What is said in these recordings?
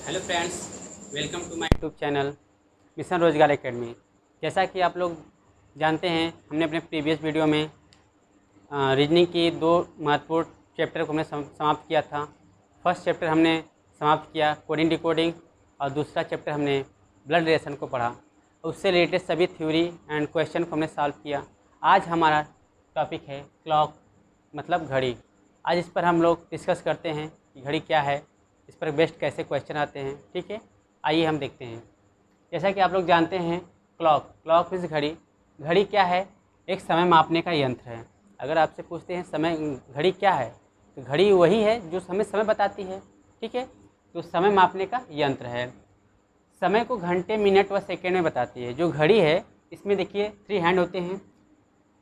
Hello friends, welcome to my YouTube channel Mission Rozgar Academy. जैसा कि आप लोग जानते हैं, हमने अपने प्रीवियस वीडियो में रीजनिंग की दो महत्वपूर्ण चैप्टर को हमने समाप्त किया था। फर्स्ट चैप्टर हमने समाप्त किया कोडिंग डिकोडिंग, और दूसरा चैप्टर हमने ब्लड रिलेशन को पढ़ा। उससे रिलेटेड सभी थ्योरी एंड क्वेश्चन को हमने सॉल्व किया। आज हमारा टॉपिक है क्लॉक, मतलब घड़ी। आज इस पर हम लोग डिस्कस करते हैं कि घड़ी क्या है, इस पर बेस्ट कैसे क्वेश्चन आते हैं। ठीक है, आइए हम देखते हैं। जैसा कि आप लोग जानते हैं, क्लॉक मीन्स घड़ी। घड़ी क्या है? एक समय मापने का यंत्र है। अगर आपसे पूछते हैं समय घड़ी क्या है, तो घड़ी वही है जो समय बताती है। ठीक है, तो समय मापने का यंत्र है। समय को घंटे, मिनट व सेकेंड में बताती है। जो घड़ी है इसमें देखिए 3 हैंड होते हैं,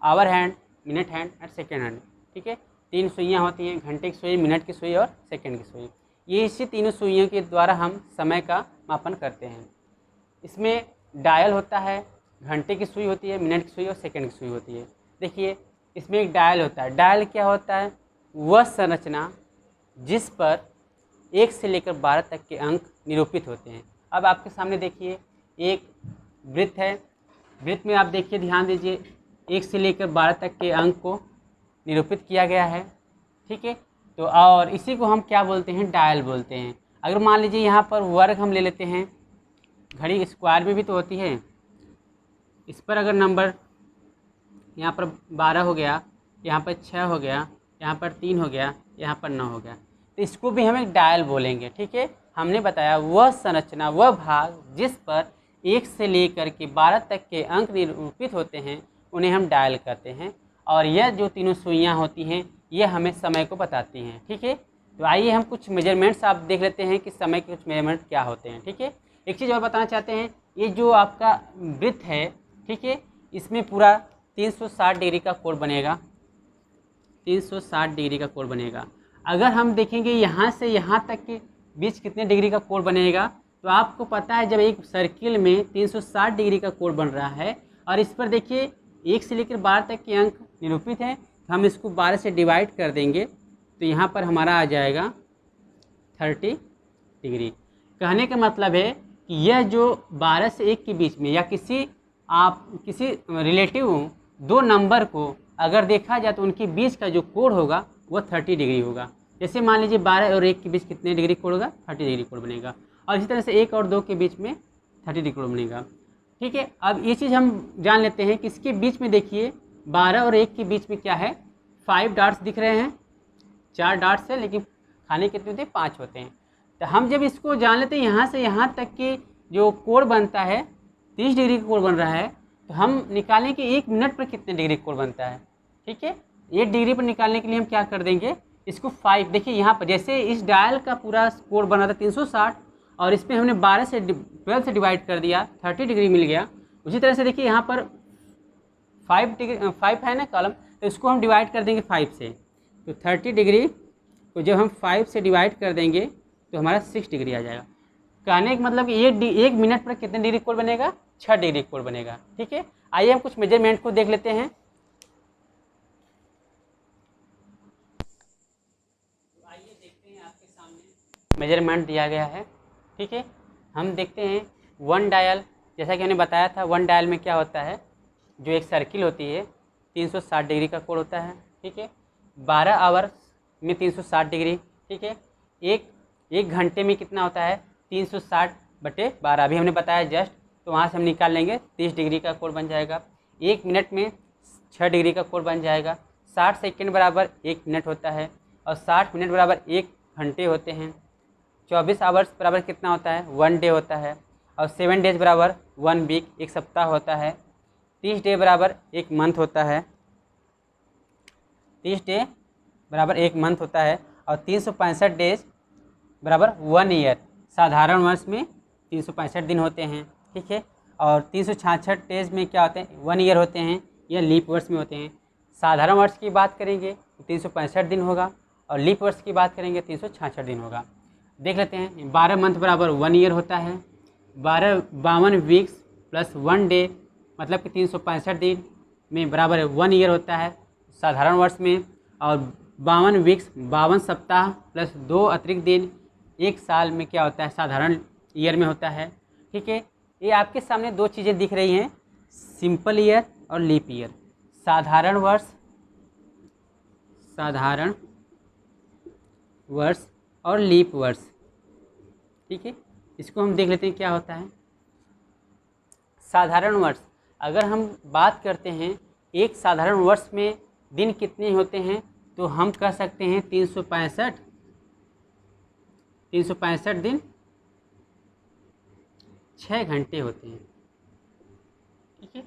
आवर हैंड, मिनट हैंड और सेकेंड हैंड। ठीक है, 3 सुइयाँ होती हैं, घंटे की सुई, मिनट की सुई और सेकेंड की सुई। ये इसी तीनों सुइयों के द्वारा हम समय का मापन करते हैं। इसमें डायल होता है, घंटे की सुई होती है, मिनट की सुई और सेकंड की सुई होती है। देखिए, इसमें एक डायल होता है। डायल क्या होता है? वह संरचना जिस पर 1 से लेकर 12 तक के अंक निरूपित होते हैं। अब आपके सामने देखिए एक वृत्त है। वृत्त में आप देखिए, ध्यान दीजिए, 1 से लेकर 12 तक के अंक को निरूपित किया गया है। ठीक है, तो और इसी को हम क्या बोलते हैं? डायल बोलते हैं। अगर मान लीजिए यहाँ पर वर्ग हम ले लेते हैं, घड़ी स्क्वायर में भी तो होती है। इस पर अगर नंबर यहाँ पर 12 हो गया, यहाँ पर 6 हो गया, यहाँ पर 3 हो गया, यहाँ पर 9 हो गया, तो इसको भी हम एक डायल बोलेंगे। ठीक है, हमने बताया वह संरचना, वह भाग जिस पर 1 से लेकर के 12 तक के अंक निरूपित होते हैं, उन्हें हम डायल करते हैं। और यह जो तीनों सुइयाँ होती हैं, ये हमें समय को बताती हैं। ठीक है, तो आइए हम कुछ मेजरमेंट्स आप देख लेते हैं कि समय के कुछ मेजरमेंट क्या होते हैं। ठीक है, एक चीज़ और बताना चाहते हैं, ये जो आपका वृत्त है, ठीक है, इसमें पूरा 360 डिग्री का कोण बनेगा। 360 डिग्री का कोण बनेगा। अगर हम देखेंगे यहाँ से यहाँ तक के बीच कितने डिग्री का कोण बनेगा, तो आपको पता है जब एक सर्किल में 360 डिग्री का कोण बन रहा है और इस पर देखिए 1 से लेकर 12 तक के अंक निरूपित हैं, तो हम इसको 12 से डिवाइड कर देंगे, तो यहाँ पर हमारा आ जाएगा 30 डिग्री। कहने का मतलब है कि यह जो 12 से 1 के बीच में या किसी रिलेटिव दो नंबर को अगर देखा जाए तो उनके बीच का जो कोण होगा वह 30 डिग्री होगा। जैसे मान लीजिए 12 और 1 के बीच कितने डिग्री कोण होगा? 30 डिग्री कोण बनेगा। और इसी तरह से 1 और 2 के बीच में 30 डिग्री कोण बनेगा। ठीक है, अब ये चीज़ हम जान लेते हैं कि इसके बीच में देखिए 12 और 1 के बीच में क्या है? 5 डॉट्स दिख रहे हैं, 4 डॉट्स है, लेकिन खाने कितने होते हैं? 5 होते हैं। तो हम जब इसको जान लेते हैं यहाँ से यहाँ तक के जो कोण बनता है 30 डिग्री का कोण बन रहा है, तो हम निकालें कि 1 मिनट पर कितने डिग्री कोण बनता है। ठीक है, 1 डिग्री पर निकालने के लिए हम क्या कर देंगे, इसको 5, देखिए यहाँ पर जैसे इस डायल का पूरा कोण बना था 360 और इसमें हमने 12 से 12 से डिवाइड कर दिया, 30 डिग्री मिल गया। उसी तरह से देखिए यहाँ पर 5 है ना कॉलम, तो इसको हम डिवाइड कर देंगे 5 से, तो 30 डिग्री को जब हम 5 से डिवाइड कर देंगे तो हमारा 6 डिग्री आ जाएगा। कहने का मतलब कि 1 मिनट पर कितने डिग्री कोण बनेगा? 6 डिग्री कोण बनेगा। ठीक है, आइए हम कुछ मेजरमेंट को देख लेते हैं। तो आइए देखते हैं, आपके सामने मेजरमेंट दिया गया है। ठीक है, हम देखते हैं 1 डायल, जैसा कि हमने बताया था 1 डायल में क्या होता है, जो एक सर्किल होती है 360 डिग्री का कोण होता है। ठीक है, 12 आवर्स में 360 डिग्री। ठीक है, एक घंटे में कितना होता है? 360/12, अभी हमने बताया जस्ट, तो वहाँ से हम निकाल लेंगे, 30 डिग्री का कोण बन जाएगा। 1 मिनट में 6 डिग्री का कोण बन जाएगा। 60 सेकेंड बराबर 1 मिनट होता है और 60 मिनट बराबर 1 घंटे होते हैं। 24 आवर्स बराबर कितना होता है? 1 डे होता है। और 7 डेज बराबर 1 वीक, 1 सप्ताह होता है। 30 डे बराबर 1 मंथ होता है। 30 डे बराबर 1 मंथ होता है। और 365 डेज बराबर 1 ईयर। साधारण वर्ष में 365 दिन होते हैं। ठीक है, और 366 डेज में क्या होते हैं? 1 ईयर होते हैं, या लीप वर्ष में होते हैं। साधारण वर्ष की बात करेंगे तो 365 दिन होगा, और लीप वर्ष की बात करेंगे 366 दिन होगा। देख लेते हैं, 12 मंथ बराबर 1 ईयर होता है। 52 वीक्स प्लस 1 डे मतलब कि 365 दिन में बराबर 1 ईयर होता है साधारण वर्ष में। और 52 वीक्स 52 सप्ताह प्लस 2 अतिरिक्त दिन एक साल में क्या होता है, साधारण ईयर में होता है। ठीक है, ये आपके सामने दो चीज़ें दिख रही हैं, सिंपल ईयर और लीप ईयर। साधारण वर्ष और लीप वर्ष। ठीक है, इसको हम देख लेते हैं क्या होता है। साधारण वर्ष, अगर हम बात करते हैं एक साधारण वर्ष में दिन कितने होते हैं, तो हम कह सकते हैं 365 दिन 6 घंटे होते हैं। ठीक है,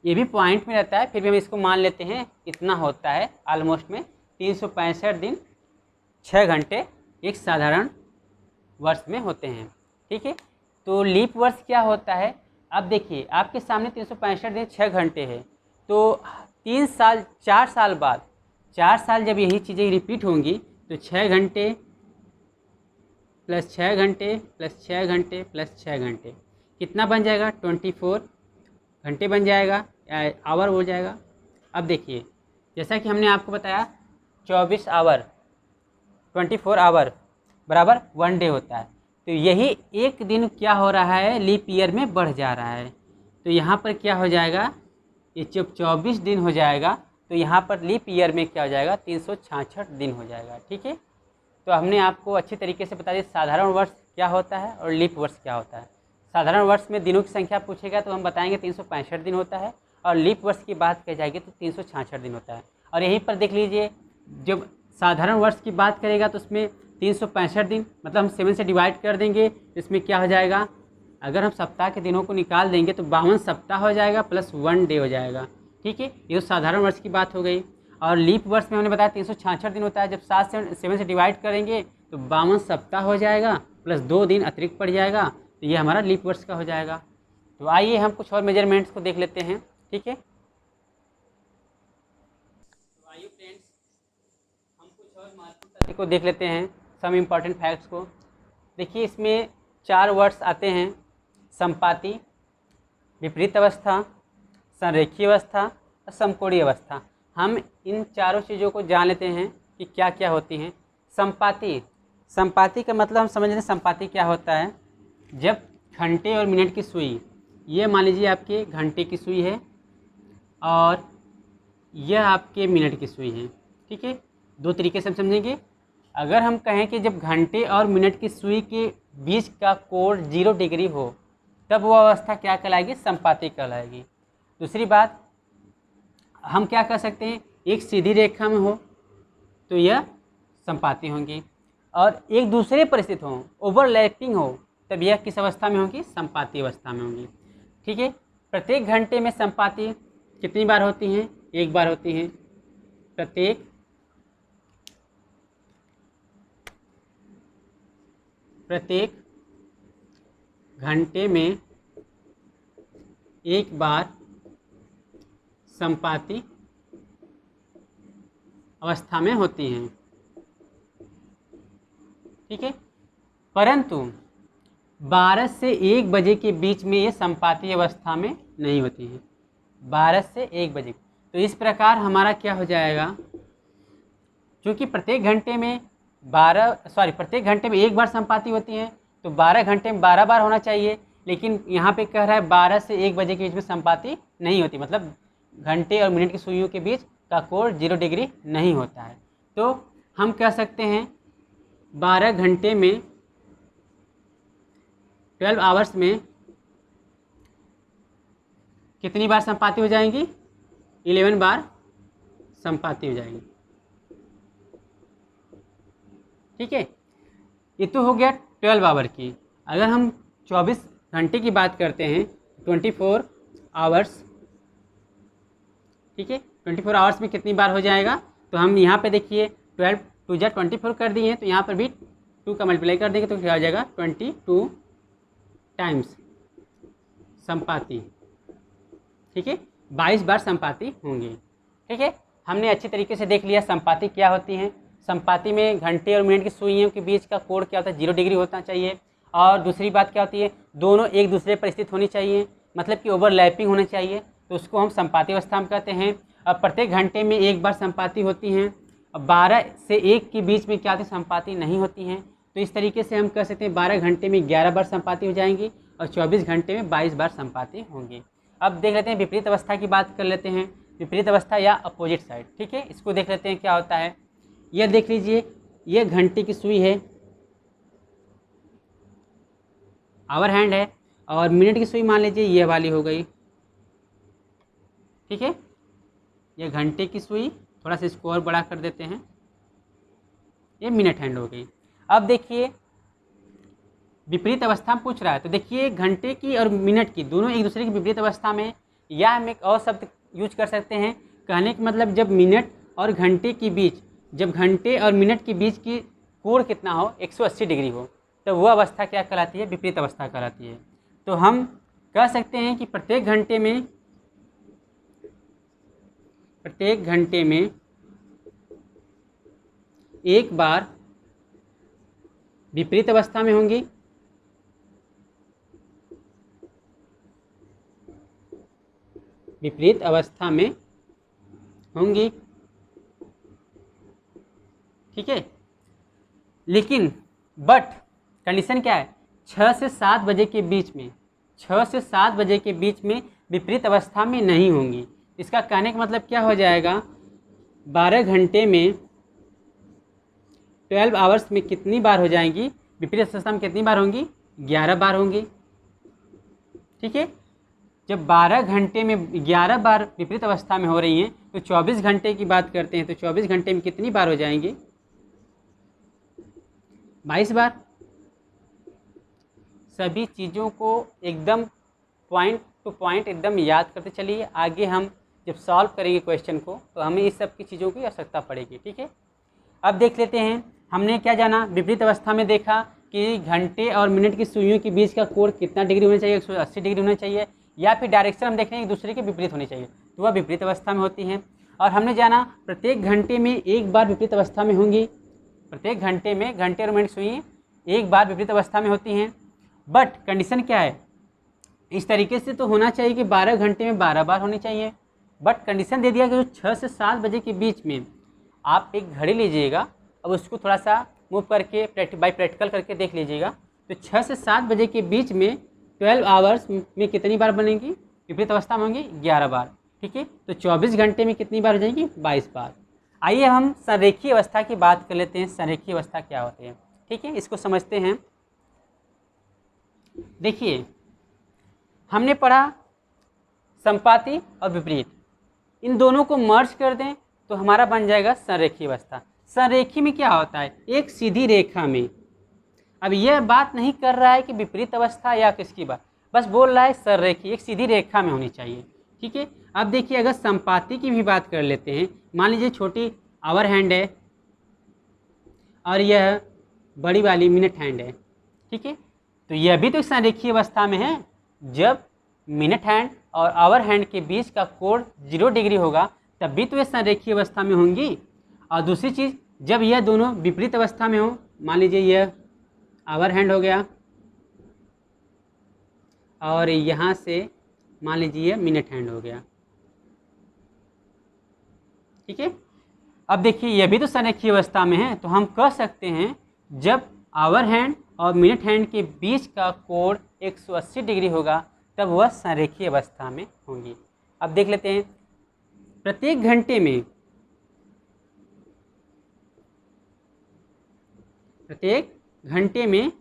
ये भी पॉइंट में रहता है, फिर भी हम इसको मान लेते हैं इतना होता है ऑलमोस्ट में। 365 दिन 6 घंटे एक साधारण वर्ष में होते हैं। ठीक है, तो लीप वर्ष क्या होता है, अब देखिए आपके सामने 365 दिन 6 घंटे है, तो 4 साल बाद, 4 साल जब यही चीज़ें रिपीट होंगी तो 6 घंटे प्लस 6 घंटे प्लस 6 घंटे प्लस 6 घंटे कितना बन जाएगा, 24 घंटे बन जाएगा, आवर हो जाएगा। अब देखिए जैसा कि हमने आपको बताया 24 आवर 24 आवर बराबर 1 डे होता है, तो यही एक दिन क्या हो रहा है, लीप ईयर में बढ़ जा रहा है। तो यहाँ पर क्या हो जाएगा, ये जब 24 दिन हो जाएगा तो यहाँ पर लीप ईयर में क्या हो जाएगा, 366 दिन हो जाएगा। ठीक है, तो हमने आपको अच्छी तरीके से बता दिया साधारण वर्ष क्या होता है और लीप वर्ष क्या होता है। साधारण वर्ष में दिनों की संख्या पूछेगा तो हम बताएंगे 365 दिन होता है, और लीप वर्ष की बात की जाएगी तो 366 दिन होता है। और यहीं पर देख लीजिए, जब साधारण वर्ष की बात करेगा तो उसमें 365 दिन मतलब हम 7 से डिवाइड कर देंगे, इसमें क्या हो जाएगा, अगर हम सप्ताह के दिनों को निकाल देंगे तो 52 सप्ताह हो जाएगा प्लस 1 डे हो जाएगा। ठीक है, ये तो साधारण वर्ष की बात हो गई। और लीप वर्ष में हमने बताया 366 दिन होता है, जब 7 से डिवाइड करेंगे तो 52 सप्ताह हो जाएगा प्लस 2 दिन अतिरिक्त पड़ जाएगा, तो ये हमारा लीप वर्ष का हो जाएगा। तो आइए हम कुछ और मेजरमेंट्स को देख लेते हैं। ठीक है, तो आइए फ्रेंड्स हम कुछ और महत्वपूर्ण तथ्य को देख लेते हैं, सम इम्पॉर्टेंट फैक्ट्स को। देखिए इसमें 4 वर्ड्स आते हैं, संपाती, विपरीत अवस्था, संरेखीय अवस्था और समकोणीय अवस्था। हम इन चारों चीज़ों को जान लेते हैं कि क्या क्या होती हैं। संपाती का मतलब हम समझ लेते हैं, संपाती क्या होता है, जब घंटे और मिनट की सुई, ये मान लीजिए आपके घंटे की सुई है और यह आपके मिनट की सुई है। ठीक है, दो तरीके से हम समझेंगे। अगर हम कहें कि जब घंटे और मिनट की सुई के बीच का कोण 0 डिग्री हो तब वह अवस्था क्या कहलाएगी, संपाती कहलाएगी। दूसरी बात हम क्या कह सकते हैं, एक सीधी रेखा में हो तो यह संपाती होंगी, और एक दूसरे पर स्थित हो, ओवरलैपिंग हो, तब यह किस अवस्था में होंगी, संपाती अवस्था में होंगी। ठीक है, प्रत्येक घंटे में संपाती कितनी बार होती हैं, एक बार होती हैं। प्रत्येक घंटे में एक बार संपाती अवस्था में होती हैं। ठीक है, परंतु 12 से 1 बजे के बीच में ये संपाती अवस्था में नहीं होती हैं। 12 से 1 बजे, तो इस प्रकार हमारा क्या हो जाएगा, क्योंकि प्रत्येक घंटे में प्रत्येक घंटे में एक बार संपाती होती है, तो 12 घंटे में 12 बार होना चाहिए, लेकिन यहाँ पे कह रहा है 12 से 1 बजे के बीच में संपाती नहीं होती, मतलब घंटे और मिनट की सुइयों के बीच का कोण 0 डिग्री नहीं होता है। तो हम कह सकते हैं 12 घंटे में 12 आवर्स में कितनी बार संपाती हो जाएंगी, 11 बार संपाती हो जाएंगी। ठीक है, ये तो हो गया 12 आवर की। अगर हम 24 घंटे की बात करते हैं, 24 आवर्स, ठीक है, 24 आवर्स में कितनी बार हो जाएगा, तो हम यहाँ पे देखिए 12 2 जा 24 कर दिए हैं, तो यहाँ पर भी 2 का मल्टीप्लाई कर देंगे तो क्या हो जाएगा, 22 टाइम्स संपाती। ठीक है, 22 बार संपाती होंगी। ठीक है, हमने अच्छी तरीके से देख लिया संपाती क्या होती हैं। संपाती में घंटे और मिनट की सुइयों के बीच का कोण क्या होता है, 0 डिग्री होना चाहिए। और दूसरी बात क्या होती है, दोनों एक दूसरे पर स्थित होनी चाहिए, मतलब कि ओवरलैपिंग होनी चाहिए, तो उसको हम संपाती अवस्था में कहते हैं। अब प्रत्येक घंटे में एक बार संपाती होती हैं। अब 12 से 1 के बीच में क्या होती है, संपाती नहीं होती हैं। तो इस तरीके से हम कह सकते हैं 12 घंटे में 11 बार संपाति हो जाएंगी और 24 घंटे में 22 बार संपाति होंगी। अब देख लेते हैं विपरीत अवस्था की बात कर लेते हैं, विपरीत अवस्था या अपोजिट साइड। ठीक है, इसको देख लेते हैं क्या होता है। यह देख लीजिए, यह घंटे की सुई है, आवर हैंड है, और मिनट की सुई मान लीजिए यह वाली हो गई। ठीक है, यह घंटे की सुई, थोड़ा सा इसको और बड़ा कर देते हैं, ये मिनट हैंड हो गई। अब देखिए विपरीत अवस्था में पूछ रहा है, तो देखिए घंटे की और मिनट की दोनों एक दूसरे की विपरीत अवस्था में, या हम एक और शब्द यूज कर सकते हैं, कहने का मतलब जब मिनट और घंटे के बीच, जब घंटे और मिनट के बीच की कोण कितना हो, 180 डिग्री हो, तो वह अवस्था क्या कहलाती है, विपरीत अवस्था कहलाती है। तो हम कह सकते हैं कि प्रत्येक घंटे में एक बार विपरीत अवस्था में होंगी, विपरीत अवस्था में होंगी। ठीक है, लेकिन बट कंडीशन क्या है, 6 से 7 बजे के बीच में, 6 से 7 बजे के बीच में विपरीत अवस्था में नहीं होंगी। इसका कहने का मतलब क्या हो जाएगा, 12 घंटे में 12 आवर्स में कितनी बार हो जाएंगी, विपरीत अवस्था में कितनी बार होंगी, 11 बार होंगी। ठीक है, जब 12 घंटे में 11 बार विपरीत अवस्था में हो रही हैं, तो 24 घंटे की बात करते हैं, तो 24 घंटे में कितनी बार हो जाएंगी, 22 बार। सभी चीज़ों को एकदम पॉइंट टू पॉइंट एकदम याद करते चलिए, आगे हम जब सॉल्व करेंगे क्वेश्चन को तो हमें इस सब की चीज़ों की आवश्यकता पड़ेगी। ठीक है, अब देख लेते हैं, हमने क्या जाना, विपरीत अवस्था में देखा कि घंटे और मिनट की सुइयों के बीच का कोण कितना डिग्री होना चाहिए, 180 डिग्री होना चाहिए, या फिर डायरेक्शन हम देख रहे हैं एक दूसरे के विपरीत होनी चाहिए, तो वह विपरीत अवस्था में होती हैं। और हमने जाना प्रत्येक घंटे में एक बार विपरीत अवस्था में होंगी, प्रत्येक घंटे में घंटे और मिनट सुई एक बार विपरीत अवस्था में होती हैं। बट कंडीशन क्या है, इस तरीके से तो होना चाहिए कि 12 घंटे में 12 बार होनी चाहिए, बट कंडीशन दे दिया कि जो 6 से 7 बजे के बीच में आप एक घड़ी लीजिएगा, अब उसको थोड़ा सा मूव करके बाई प्रैक्टिकल करके देख लीजिएगा, तो 6 से 7 बजे के बीच में 12 आवर्स में कितनी बार बनेंगी, विपरीत अवस्था में होंगी 11 बार। ठीक है, तो 24 घंटे में कितनी बार हो जाएंगी, 22 बार। आइए हम संरेखीय अवस्था की बात कर लेते हैं, संरेखीय अवस्था क्या होती है। ठीक है, इसको समझते हैं। देखिए हमने पढ़ा संपाती और विपरीत, इन दोनों को मर्ज कर दें तो हमारा बन जाएगा संरेखीय अवस्था। संरेखीय में क्या होता है, एक सीधी रेखा में, अब यह बात नहीं कर रहा है कि विपरीत अवस्था या किसकी बात, बस बोल रहा है संरेखीय, एक सीधी रेखा में होनी चाहिए। ठीक है, अब देखिए अगर संपाती की भी बात कर लेते हैं, मान लीजिए छोटी आवर हैंड है और यह बड़ी वाली मिनट हैंड है। ठीक है, तो यह भी तो संरेखीय अवस्था में है, जब मिनट हैंड और आवर हैंड के बीच का कोण 0 डिग्री होगा तब भी तो ये संरेखीय अवस्था में होंगी। और दूसरी चीज़, जब यह दोनों विपरीत अवस्था में हो, मान लीजिए यह आवर हैंड हो गया और यहाँ से मान लीजिए यह मिनट हैंड हो गया। ठीक है, अब देखिए यह भी तो संरेखीय अवस्था में है, तो हम कह सकते हैं जब आवर हैंड और मिनट हैंड के बीच का कोण 180 डिग्री होगा तब वह संरेखीय अवस्था में होंगी। अब देख लेते हैं, प्रत्येक घंटे में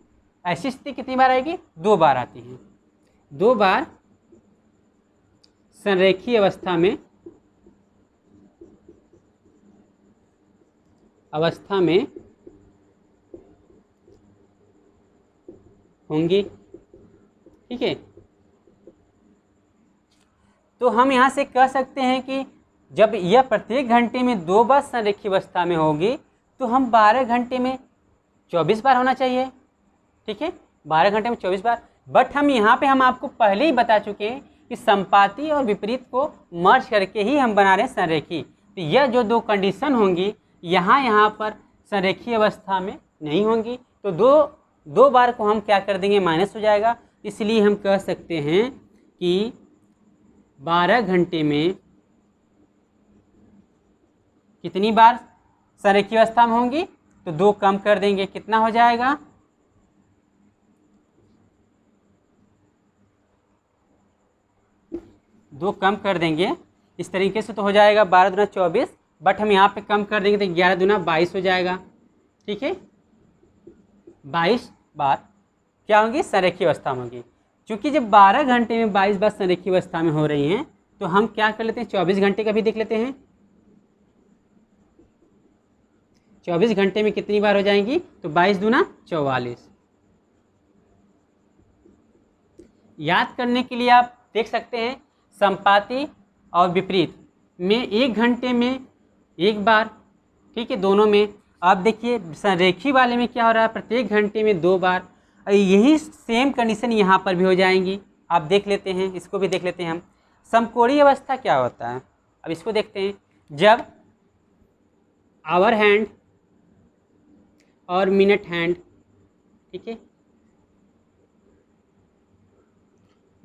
ऐसी स्थिति कितनी बार आएगी, 2 बार आती है, 2 बार संरेखीय अवस्था में होंगी। ठीक है, तो हम यहाँ से कह सकते हैं कि जब यह प्रत्येक घंटे में 2 बार संरेखीय अवस्था में होगी तो हम 12 घंटे में 24 बार होना चाहिए। ठीक है, 12 घंटे में 24 बार। बट हम यहाँ पे हम आपको पहले ही बता चुके हैं कि संपाती और विपरीत को मर्ज करके ही हम बना रहे हैं संरेखी। तो यह जो 2 कंडीशन होंगी यहाँ पर संरेखीय अवस्था में नहीं होंगी, तो दो बार को हम क्या कर देंगे, माइनस हो जाएगा। इसलिए हम कह सकते हैं कि 12 घंटे में कितनी बार संरेखीय अवस्था में होंगी, तो 2 कम कर देंगे, कितना हो जाएगा? 2 कम कर देंगे इस तरीके से तो हो जाएगा 12 दूना 24, बट हम यहाँ पे कम कर देंगे तो 11 दूना 22 हो जाएगा। ठीक है, 22 बार क्या होंगी? संरेखीय अवस्था में होंगी। चूँकि जब 12 घंटे में 22 बार संरेखीय अवस्था में हो रही हैं तो हम क्या कर लेते हैं, 24 घंटे का भी देख लेते हैं। 24 घंटे में कितनी बार हो जाएंगी? तो 22 दूना 44। याद करने के लिए आप देख सकते हैं संपाती और विपरीत में 1 घंटे में 1 बार, ठीक है, दोनों में। आप देखिए संरेखी वाले में क्या हो रहा है, प्रत्येक घंटे में 2 बार। यही सेम कंडीशन यहाँ पर भी हो जाएंगी। आप देख लेते हैं, इसको भी देख लेते हैं हम। समकोणीय अवस्था क्या होता है, अब इसको देखते हैं। जब आवर हैंड और मिनट हैंड, ठीक है,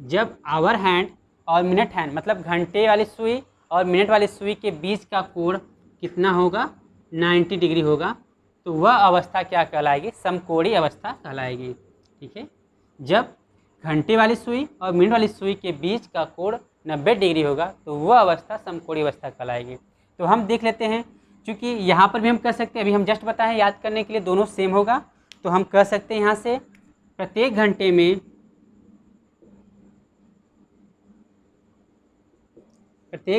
जब आवर हैंड और मिनट हैंड मतलब घंटे वाली सुई और मिनट वाली सुई के बीच का कोण कितना होगा? 90 डिग्री होगा। तो वह अवस्था क्या कहलाएगी? समकोणीय अवस्था कहलाएगी। ठीक है, जब घंटे वाली सुई और मिनट वाली सुई के बीच का कोण 90 डिग्री होगा तो वह अवस्था समकोणीय अवस्था कहलाएगी। तो हम देख लेते हैं, क्योंकि यहाँ पर भी हम कह सकते हैं, अभी हम जस्ट बताएं याद करने के लिए दोनों सेम होगा, तो हम कह सकते हैं यहाँ से प्रत्येक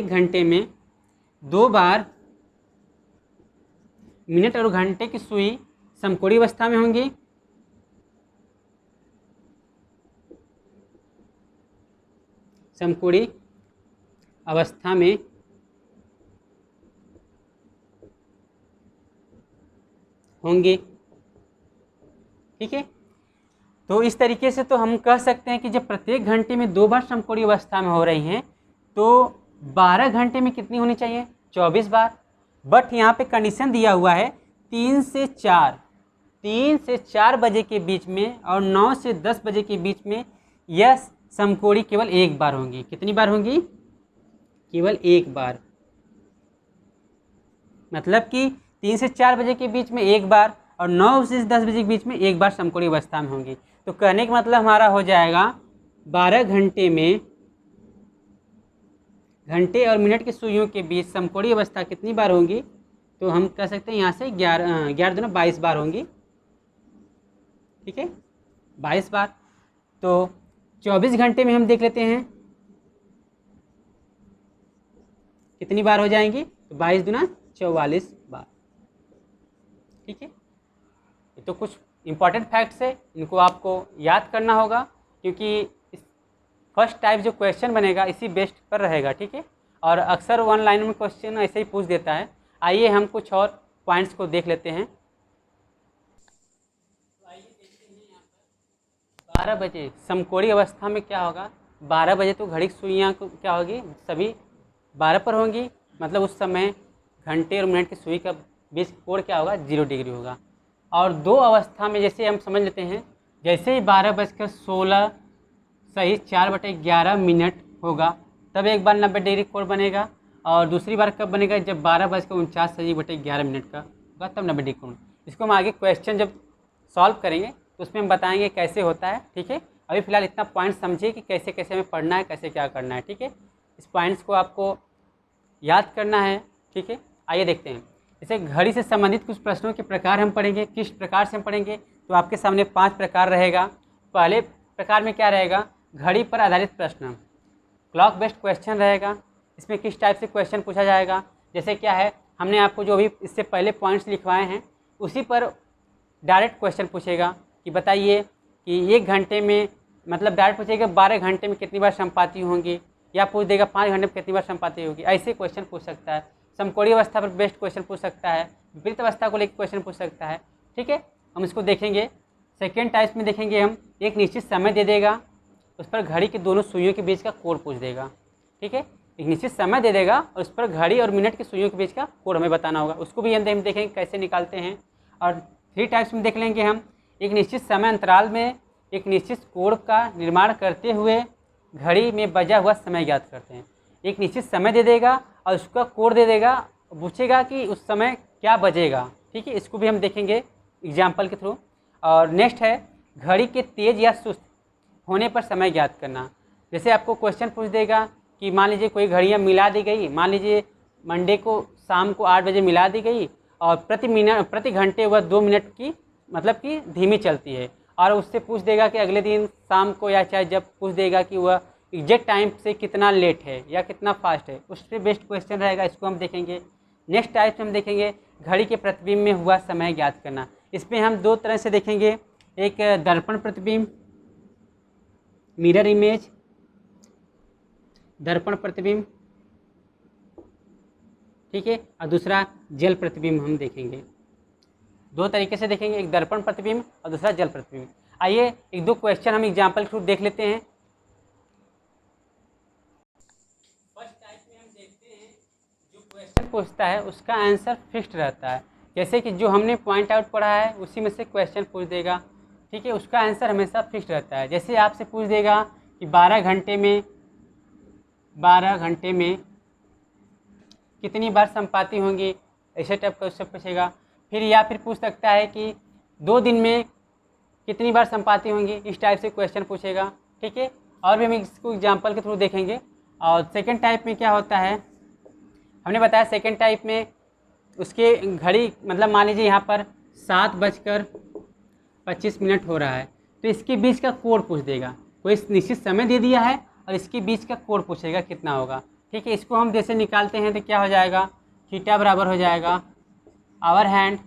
घंटे में 2 बार मिनट और घंटे की सुई समकोणीय अवस्था में होंगी। समकोणीय अवस्था में होंगे। ठीक है, तो इस तरीके से तो हम कह सकते हैं कि जब प्रत्येक घंटे में 2 बार समकोणीय अवस्था में हो रही हैं तो 12 घंटे में कितनी होनी चाहिए? 24 बार। बट यहाँ पे कंडीशन दिया हुआ है 3 से 4 बजे के बीच में और 9 से 10 बजे के बीच में यह समकोणीय केवल 1 बार होंगी। कितनी बार होंगी? केवल 1 बार। मतलब कि 3 से 4 बजे के बीच में 1 बार और 9 से 10 बजे के बीच में 1 बार समकोणीय अवस्था में होंगी। तो कहने का मतलब हमारा हो जाएगा 12 घंटे में घंटे और मिनट की सुइयों के बीच समकोणीय अवस्था कितनी बार होंगी? तो हम कह सकते हैं यहाँ से 11 दूना 22 बार होंगी। ठीक है, 22 बार। तो 24 घंटे में हम देख लेते हैं कितनी बार हो जाएंगी? तो 22 दूना 44 बार। ठीक है, तो कुछ इंपॉर्टेंट फैक्ट्स है, इनको आपको याद करना होगा, क्योंकि फर्स्ट टाइप जो क्वेश्चन बनेगा इसी बेस्ड पर रहेगा। ठीक है, और अक्सर 1 लाइन में क्वेश्चन ऐसे ही पूछ देता है। आइए हम कुछ और पॉइंट्स को देख लेते हैं। तो आइए देखते हैं यहाँ पर 12 बजे समकोणीय अवस्था में क्या होगा? 12 बजे तो घड़ी की सुइयाँ क्या होगी? सभी 12 पर होंगी। मतलब उस समय घंटे और मिनट की सुई का बीच कोण क्या होगा? 0 डिग्री होगा। और 2 अवस्था में जैसे हम समझ लेते हैं, जैसे ही 12:16 सही 4/11 मिनट होगा तब एक बार 90 डिग्री कोण बनेगा, और दूसरी बार कब बनेगा? जब 12:49 सही 11 मिनट का होगा तब 90 डिग्री कोण। इसको हम आगे क्वेश्चन जब सॉल्व करेंगे तो उसमें हम बताएंगे कैसे होता है। ठीक है, अभी फ़िलहाल इतना पॉइंट समझिए कि कैसे कैसे हमें पढ़ना है, कैसे क्या करना है। ठीक है, इस पॉइंट्स को आपको याद करना है। ठीक है, आइए देखते हैं। जैसे घड़ी से संबंधित कुछ प्रश्नों के प्रकार हम पढ़ेंगे, किस प्रकार से हम पढ़ेंगे। तो आपके सामने 5 प्रकार रहेगा। पहले प्रकार में क्या रहेगा? घड़ी पर आधारित प्रश्न, क्लॉक बेस्ड क्वेश्चन रहेगा। इसमें किस टाइप से क्वेश्चन पूछा जाएगा? जैसे क्या है, हमने आपको जो भी इससे पहले पॉइंट्स लिखवाए हैं उसी पर डायरेक्ट क्वेश्चन पूछेगा कि बताइए कि 1 घंटे में, मतलब डायरेक्ट पूछेगा 12 घंटे में कितनी बार संपाति होंगी, या पूछ देगा 5 घंटे में कितनी बार संपाति होगी। ऐसे क्वेश्चन पूछ सकता है। समकोणीय अवस्था पर बेस्ड क्वेश्चन पूछ सकता है, विपरीत अवस्था को लेकर क्वेश्चन पूछ सकता है। ठीक है, हम इसको देखेंगे। सेकेंड टाइप में देखेंगे हम, एक निश्चित समय दे देगा, उस पर घड़ी के दोनों सुइयों के बीच का कोण पूछ देगा। ठीक है, एक निश्चित समय दे देगा और उस पर घड़ी और मिनट की सुइयों के बीच का कोण हमें बताना होगा। उसको भी हम देखेंगे कैसे निकालते हैं। और 3 टाइप्स में देख लेंगे हम, एक निश्चित समय अंतराल में एक निश्चित कोण का निर्माण करते हुए घड़ी में बजा हुआ समय ज्ञात करते हैं। एक निश्चित समय दे देगा और उसका कोण दे देगा, पूछेगा कि उस समय क्या बजेगा, ठीक है, इसको भी हम देखेंगे एग्जाम्पल के थ्रू। और नेक्स्ट है घड़ी के तेज़ या सुस्त होने पर समय ज्ञात करना। जैसे आपको क्वेश्चन पूछ देगा कि मान लीजिए कोई घड़ियाँ मिला दी गई, मान लीजिए मंडे को शाम को 8 बजे मिला दी गई और प्रति घंटे वह 2 मिनट की मतलब कि धीमी चलती है, और उससे पूछ देगा कि अगले दिन शाम को या चाहे जब पूछ देगा कि वह एग्जैक्ट टाइम से कितना लेट है या कितना फास्ट है, उस पर बेस्ट क्वेश्चन रहेगा, इसको हम देखेंगे। नेक्स्ट टाइप से हम देखेंगे घड़ी के प्रतिबिंब में हुआ समय ज्ञात करना। इसमें हम 2 तरह से देखेंगे, एक दर्पण प्रतिबिंब मिरर इमेज, दर्पण प्रतिबिंब, ठीक है, और दूसरा जल प्रतिबिंब हम देखेंगे। 2 तरीके से देखेंगे, एक दर्पण प्रतिबिंब और दूसरा जल प्रतिबिंब। आइए 1-2 क्वेश्चन हम एग्जाम्पल के थ्रू देख लेते हैं। फर्स्ट टाइप में हम देखते हैं, जो क्वेश्चन पूछता है उसका आंसर फिक्स्ड रहता है। जैसे कि जो हमने पॉइंट आउट पढ़ा है उसी में से क्वेश्चन पूछ देगा, ठीक है, उसका आंसर हमेशा फिक्स्ड रहता है। जैसे आपसे पूछ देगा कि 12 घंटे में कितनी बार संपाति होंगी, ऐसे टाइप का उससे पूछेगा। फिर या फिर पूछ सकता है कि 2 दिन में कितनी बार संपाति होंगी, इस टाइप से क्वेश्चन पूछेगा, ठीक है। और भी हम इसको एग्जांपल के थ्रू देखेंगे। और सेकंड टाइप में क्या होता है, हमने बताया सेकंड टाइप में उसके घड़ी मतलब मान लीजिए यहाँ पर 7:25 हो रहा है, तो इसके बीच का कोण पूछ देगा। कोई निश्चित समय दे दिया है और इसके बीच का कोण पूछेगा कितना होगा, ठीक है। इसको हम जैसे निकालते हैं तो क्या हो जाएगा, थीटा बराबर हो जाएगा hour hand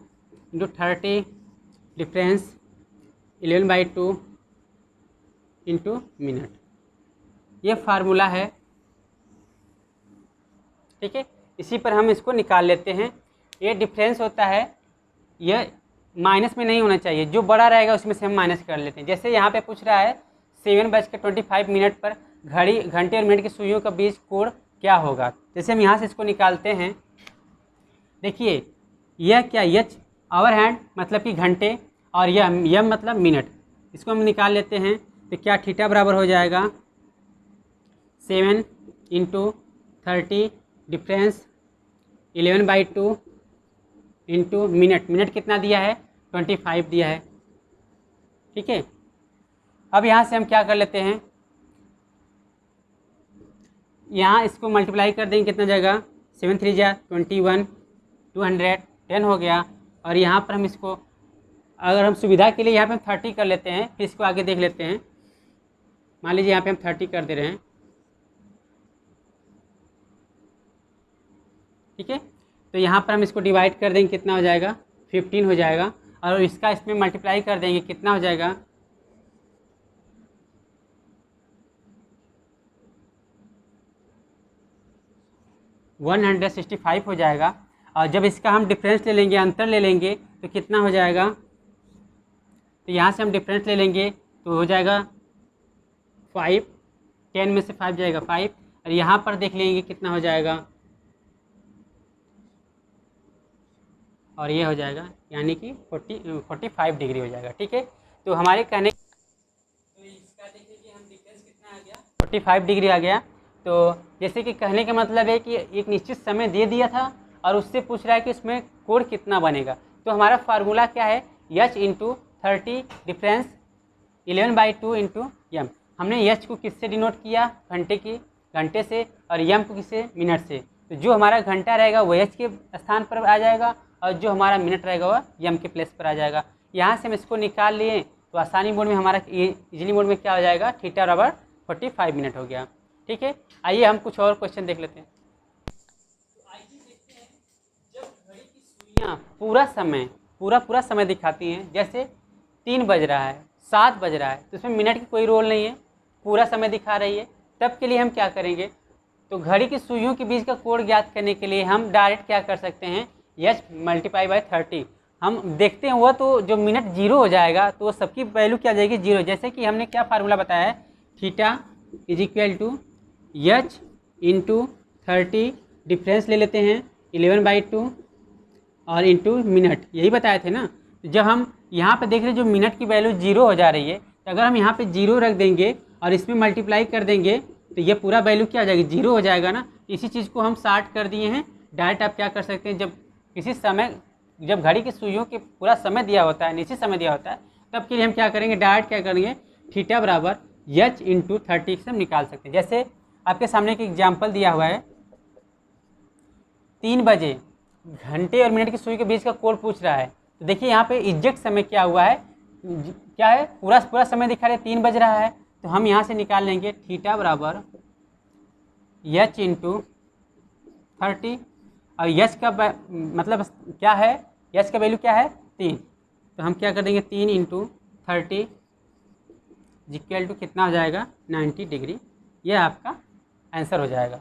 into 30 difference 11/2 into minute. ये फार्मूला है, ठीक है। इसी पर हम इसको निकाल लेते हैं। ये डिफरेंस होता है, यह माइनस में नहीं होना चाहिए, जो बड़ा रहेगा उसमें से हम माइनस कर लेते हैं। जैसे यहाँ पे पूछ रहा है 7:25 पर घंटे और मिनट की सुइयों का बीच कोण क्या होगा। जैसे हम यहाँ से इसको निकालते हैं, देखिए यह क्या, एच आवर हैंड मतलब कि घंटे और यह मतलब मिनट, इसको हम निकाल लेते हैं। तो क्या थीटा बराबर हो जाएगा 7 × 30 डिफरेंस 11/2 इंटू मिनट। मिनट कितना दिया है, 25 दिया है, ठीक है। अब यहाँ से हम क्या कर लेते हैं, यहाँ इसको मल्टीप्लाई कर देंगे, कितना जाएगा 7 3 जा 21 210 हो गया। और यहाँ पर हम इसको अगर हम सुविधा के लिए यहाँ पे हम 30 कर लेते हैं, फिर इसको आगे देख लेते हैं। मान लीजिए यहाँ पे हम 30 कर दे रहे हैं, ठीक है। तो यहाँ पर हम इसको डिवाइड कर देंगे, कितना हो जाएगा 15 हो जाएगा। और इसका इसमें मल्टीप्लाई कर देंगे, कितना हो जाएगा 165 हो जाएगा। और जब इसका हम डिफरेंस ले लेंगे, अंतर ले लेंगे, तो कितना हो जाएगा, तो यहाँ से हम डिफरेंस ले लेंगे तो हो जाएगा 5, 10 में से 5 जाएगा 5, और यहाँ पर देख लेंगे कितना हो जाएगा, और ये हो जाएगा यानी कि 45 डिग्री हो जाएगा, ठीक है। तो हमारे कहने तो इसका देखिए कि हम डिफरेंस कितना आ गया, 45 डिग्री आ गया। तो जैसे कि कहने का मतलब है कि एक निश्चित समय दे दिया था और उससे पूछ रहा है कि इसमें कोण कितना बनेगा। तो हमारा फार्मूला क्या है, H into 30 difference 11/2 into M. हमने एच को किससे डिनोट किया, घंटे से, और एम को किससे, मिनट से। तो जो हमारा घंटा रहेगा वो एच के स्थान पर आ जाएगा और जो हमारा मिनट रहेगा वह एम के प्लेस पर आ जाएगा। यहाँ से हम इसको निकाल लिए तो आसानी मोड में हमारा इजली मोड में क्या हो जाएगा, थीटा बराबर 45 मिनट हो गया, ठीक है। आइए हम कुछ और क्वेश्चन देख लेते हैं। तो आइए देखते हैं, जब घड़ी की सुइयाँ पूरा समय दिखाती हैं, जैसे 3 बज रहा है, 7 बज रहा है, तो इसमें मिनट की कोई रोल नहीं है, पूरा समय दिखा रही है, तब के लिए हम क्या करेंगे, तो घड़ी की सुइयों के बीच का कोण ज्ञात करने के लिए हम डायरेक्ट क्या कर सकते हैं, एच मल्टीप्लाई बाय 30। हम देखते हैं वह तो जो मिनट 0 हो जाएगा तो वो सबकी वैल्यू क्या आ जाएगी 0। जैसे कि हमने क्या फार्मूला बताया है, theta is equal to H into 30 difference ले लेते हैं 11/2 और इंटू मिनट, यही बताए थे ना। जब हम यहाँ पे देख रहे हैं जो मिनट की वैल्यू 0 हो जा रही है, तो अगर हम यहाँ पे 0 रख देंगे और इसमें मल्टीप्लाई कर देंगे तो ये पूरा वैल्यू क्या आ जाएगी, 0 हो जाएगा ना। इसी चीज़ को हम 60 कर दिए हैं। डायरेक्ट आप क्या कर सकते हैं, जब किसी समय जब घड़ी की सुइयों के पूरा समय दिया होता है, निश्चित समय दिया होता है, तब के लिए हम क्या करेंगे, डायरेक्ट क्या करेंगे, थीटा बराबर एच इंटू 30 से हम निकाल सकते हैं। जैसे आपके सामने एक एग्जाम्पल दिया हुआ है, 3 बजे घंटे और मिनट की सुई के बीच का कोण पूछ रहा है। तो देखिए यहाँ पे एग्जैक्ट समय क्या हुआ है, क्या है, पूरा समय दिखा रहे, 3 बज रहा है। तो हम यहाँ से निकाल लेंगे थीटा बराबर एच इंटू 30, और यच का मतलब क्या है, यच का वैल्यू क्या है, 3। तो हम क्या कर देंगे, 3 इंटू 30 इक्वल टू कितना हो जाएगा, 90 डिग्री। यह आपका आंसर हो जाएगा।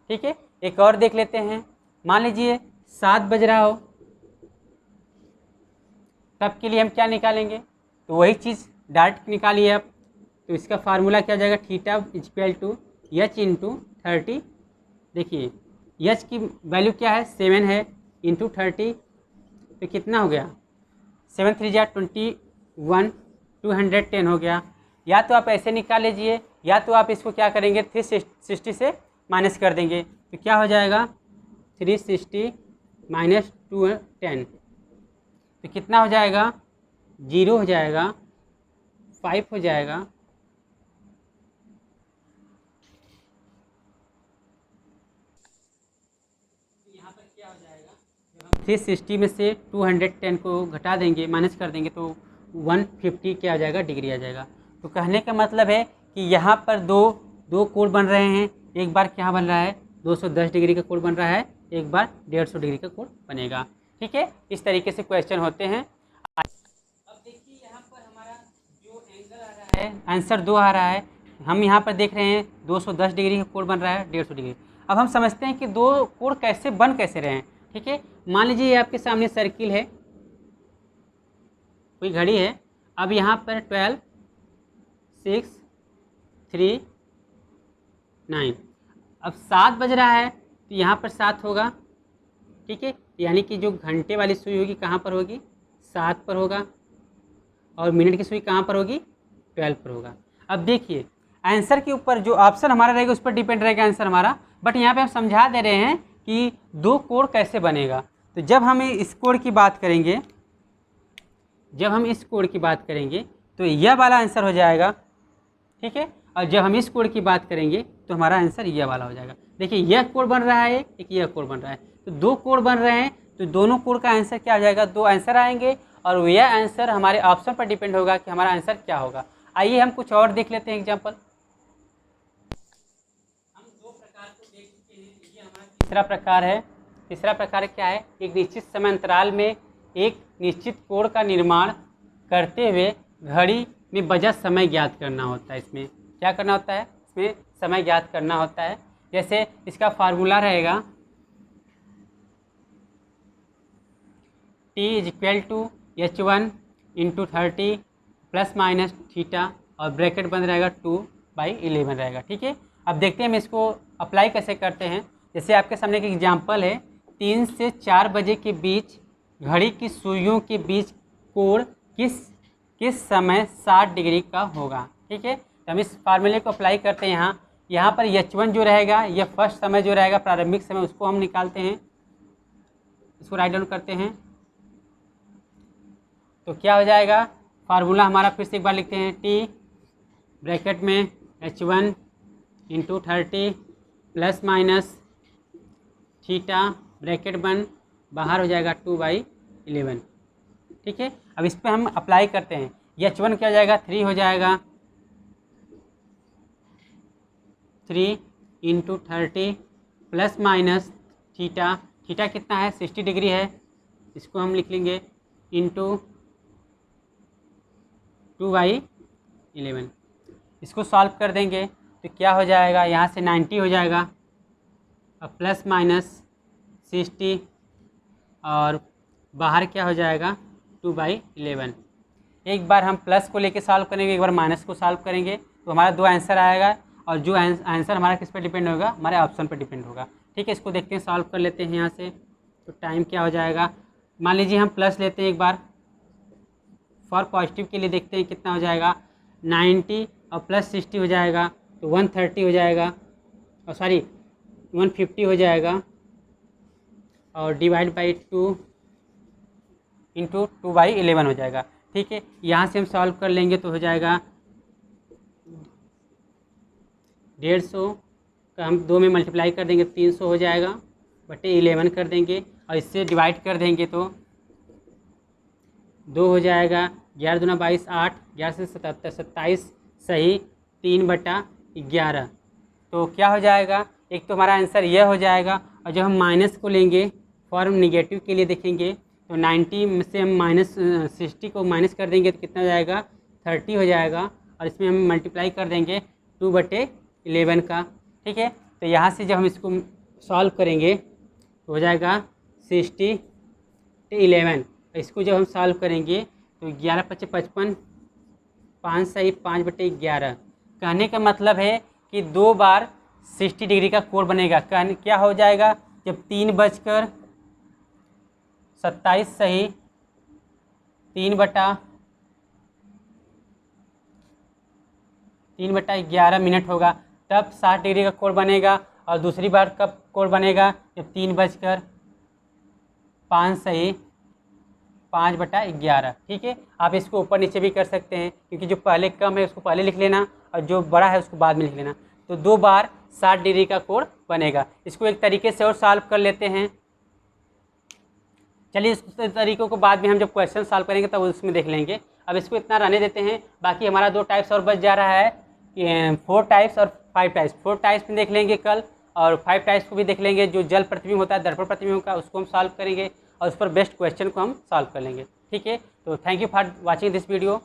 ठीक है, एक और देख लेते हैं। मान लीजिए 7 बज रहा हो, तब के लिए हम क्या निकालेंगे, तो वही चीज़ डायरेक्ट निकालिए आप। तो इसका फार्मूला क्या हो जाएगा, theta equal to H into 30। देखिए एच की वैल्यू क्या है, 7 है, इंटू 30 तो कितना हो गया, 7 3 जा 21, 210 हो गया। या तो आप ऐसे निकाल लीजिए, या तो आप इसको क्या करेंगे, 360 से माइनस कर देंगे। तो क्या हो जाएगा, 360 माइनस 210 तो कितना हो जाएगा, 0 हो जाएगा, 5 हो जाएगा, यहाँ पर क्या हो जाएगा, जब हम 360 में से 210 को घटा देंगे, माइनस कर देंगे, तो 150 क्या आ जाएगा, डिग्री आ जाएगा। तो कहने का मतलब है कि यहाँ पर दो कोण बन रहे हैं। एक बार क्या बन रहा है, 210 डिग्री का कोण बन रहा है, एक बार 150 डिग्री का कोण बनेगा। ठीक है, इस तरीके से क्वेश्चन होते हैं। अब देखिए यहाँ पर हमारा जो एंगल आ रहा है, आंसर 2 आ रहा है। हम यहाँ पर देख रहे हैं 210 डिग्री का कोण बन रहा है, 150 डिग्री। अब हम समझते हैं कि दो कोण कैसे बन कैसे रहे हैं। ठीक है, मान लीजिए ये आपके सामने सर्किल है, कोई घड़ी है। अब यहाँ पर 12 6 3 9, अब 7 बज रहा है, तो यहाँ पर 7 होगा। ठीक है, यानी कि जो घंटे वाली सुई होगी कहाँ पर होगी, 7 पर होगा, और मिनट की सुई कहाँ पर होगी, 12 पर होगा। अब देखिए आंसर के ऊपर जो ऑप्शन हमारा रहेगा उस पर डिपेंड रहेगा आंसर हमारा, बट यहाँ पे हम समझा दे रहे हैं कि दो कोण कैसे बनेगा। तो जब हम इस कोण की बात करेंगे, जब हम इस कोण की बात करेंगे तो यह वाला आंसर हो जाएगा। ठीक है, और जब हम इस कोण की बात करेंगे तो हमारा आंसर यह वाला हो जाएगा। देखिए यह कोण बन रहा है, एक यह कोण बन रहा है, तो दो कोण बन रहे हैं, तो दोनों कोण का आंसर क्या हो जाएगा, 2 आंसर आएंगे, और यह आंसर हमारे ऑप्शन पर डिपेंड होगा कि हमारा आंसर क्या होगा। आइए हम कुछ और देख लेते हैं एग्जाम्पल। हम 2 प्रकार को देख चुके हैं, ये हमारा तीसरा प्रकार है। तीसरा प्रकार क्या है, एक निश्चित समय अंतराल में एक निश्चित कोण का निर्माण करते हुए घड़ी में बजा समय ज्ञात करना होता है। इसमें क्या करना होता है, इसमें समय ज्ञात करना होता है। जैसे इसका फार्मूला रहेगा T equal to H1 into 30 plus minus theta, और ब्रैकेट बंद रहेगा 2/11 रहेगा। ठीक है, अब देखते हैं हम इसको अप्लाई कैसे करते हैं। जैसे आपके सामने एक एग्जांपल है, 3 से 4 बजे के बीच घड़ी की सुइयों के बीच कोण किस समय 60 डिग्री का होगा। ठीक है, तो हम इस फार्मूले को अप्लाई करते हैं। यहाँ पर H1 जो रहेगा, यह फर्स्ट समय जो रहेगा, प्रारंभिक समय, उसको हम निकालते हैं, इसको राइट डाउन करते हैं। तो क्या हो जाएगा, फार्मूला हमारा फिर से एक बार लिखते हैं, T ब्रैकेट में H1 into 30 plus minus theta, bracket बंद, बाहर हो जाएगा 2/11। ठीक है, अब इस पर हम अप्लाई करते हैं। H1 क्या हो जाएगा, 3 हो जाएगा, 3 into 30 plus minus theta, theta कितना है, 60 डिग्री है, इसको हम लिख लेंगे इंटू 2/11। इसको सॉल्व कर देंगे तो क्या हो जाएगा, यहाँ से 90 हो जाएगा, अब प्लस माइनस 60, और बाहर क्या हो जाएगा, 2/11। एक बार हम प्लस को लेके सॉल्व करेंगे, एक बार माइनस को सॉल्व करेंगे, तो हमारा 2 आंसर आएगा, और जो आंसर हमारा किस पर डिपेंड होगा, हमारे ऑप्शन पर डिपेंड होगा। ठीक है, इसको देखते हैं, सॉल्व कर लेते हैं यहाँ से। तो टाइम क्या हो जाएगा, मान लीजिए हम प्लस लेते हैं, एक बार फॉर पॉजिटिव के लिए देखते हैं कितना हो जाएगा, 90 और प्लस 60 हो जाएगा, तो 130 हो जाएगा, और सॉरी 150 हो जाएगा, और डिवाइड बाई 2 इंटू 2/11 हो जाएगा। ठीक है, यहाँ से हम सॉल्व कर लेंगे तो हो जाएगा 150 का हम 2 में मल्टीप्लाई कर देंगे 300 हो जाएगा, बटे 11 कर देंगे और इससे डिवाइड कर देंगे तो 2 हो जाएगा। 11 दूना 22, 8, 11 से 77, 27 सही 3/11। तो क्या हो जाएगा, एक तो हमारा आंसर यह हो जाएगा। और जब हम माइनस को लेंगे, फॉर्म निगेटिव के लिए देखेंगे तो 90 में से हम -60 को माइनस कर देंगे तो कितना हो जाएगा, 30 हो जाएगा। और इसमें हम मल्टीप्लाई कर देंगे 2/11 का। ठीक है, तो यहाँ से जब हम इसको सॉल्व करेंगे तो हो जाएगा 60/11। इसको जब हम सॉल्व करेंगे तो 11 × 55 55, 5 सही 5/11। कहने का मतलब है कि 2 बार 60 डिग्री का कोण बनेगा। क्या हो जाएगा, जब 3:27 सही 3/11 मिनट होगा, तब 60 डिग्री का कोण बनेगा। और दूसरी बार कब कोण बनेगा, जब 3:05 सही 5/11। ठीक है, आप इसको ऊपर नीचे भी कर सकते हैं, क्योंकि जो पहले कम है उसको पहले लिख लेना और जो बड़ा है उसको बाद में लिख लेना। तो 2 बार 60 डिग्री का कोण बनेगा। इसको एक तरीके से और सॉल्व कर लेते हैं। चलिए, इस तरीक़ों को बाद में हम जब क्वेश्चन सॉल्व करेंगे तब उसमें देख लेंगे। अब इसको इतना रहने देते हैं। बाकी हमारा 2 टाइप्स और बच जा रहा है, 4 टाइप्स और 5 टाइप्स। 4 टाइप्स में देख लेंगे कल, और 5 टाइप्स को भी देख लेंगे। जो जल प्रतिबिंब होता है, दर्पण प्रतिबिंब का, उसको हम सॉल्व करेंगे और उस पर बेस्ट क्वेश्चन को हम सॉल्व कर लेंगे। ठीक है, तो thank you for watching this video.